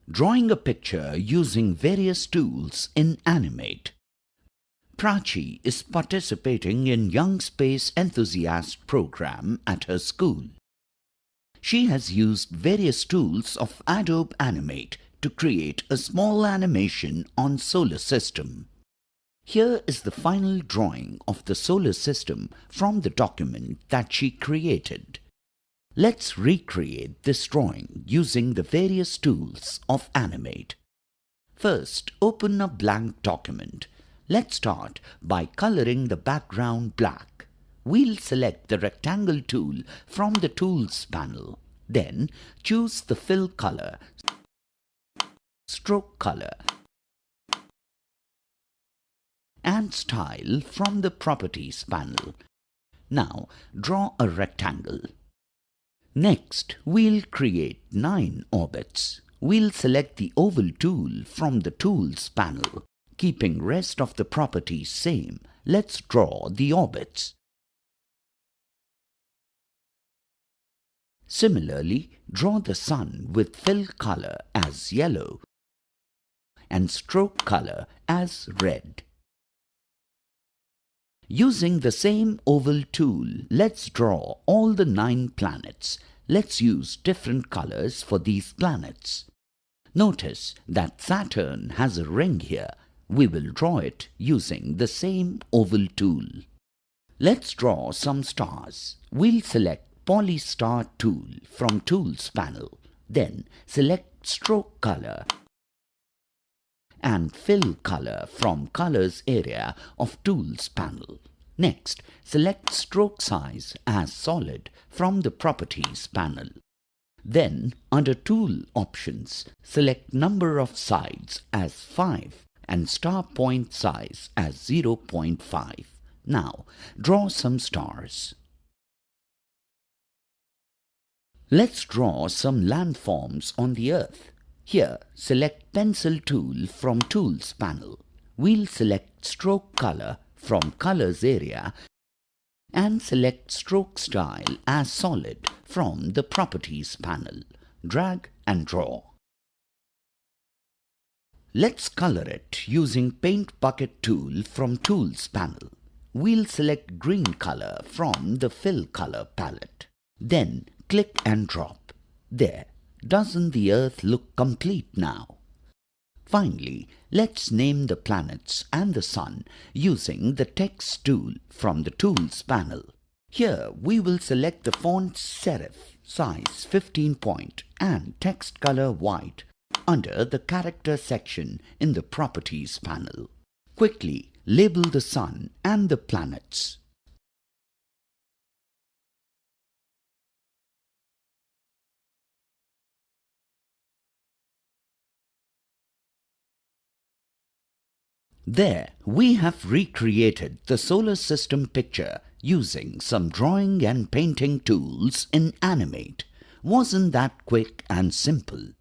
Drawing a picture using various tools in Animate. Prachi is participating in Young Space Enthusiast program at her school. She has used various tools of Adobe Animate to create a small animation on solar system. Here is the final drawing of the solar system from the document that she created. Let's recreate this drawing using the various tools of Animate. First, open a blank document. Let's start by coloring the background black. We'll select the rectangle tool from the Tools panel. Then choose the Fill color, Stroke color, and Style from the Properties panel. Now draw a rectangle. Next, we'll create 9 orbits. We'll select the Oval tool from the Tools panel. Keeping rest of the properties same, let's draw the orbits. Similarly, draw the Sun with Fill color as yellow and Stroke color as red. Using the same oval tool, let's draw all the 9 planets. Let's use different colors for these planets. Notice that Saturn has a ring here. We will draw it using the same oval tool. Let's draw some stars. We'll select Polystar tool from Tools panel. Then select Stroke color and Fill color from Colors area of Tools panel. Next, select Stroke size as solid from the Properties panel. Then, under Tool options, select Number of sides as 5 and star point size as 0.5. Now, draw some stars. Let's draw some landforms on the Earth. Here, select Pencil tool from Tools panel. We'll select Stroke color from Colors area and select Stroke style as solid from the Properties panel. Drag and draw. Let's color it using Paint Bucket tool from Tools panel. We'll select green color from the Fill color palette. Then click and drop. There. Doesn't the Earth look complete now? Finally, let's name the planets and the Sun using the Text tool from the Tools panel. Here we will select the font serif, size 15 point and text color white under the Character section in the Properties panel. Quickly label the Sun and the planets. There, we have recreated the solar system picture using some drawing and painting tools in Animate. Wasn't that quick and simple?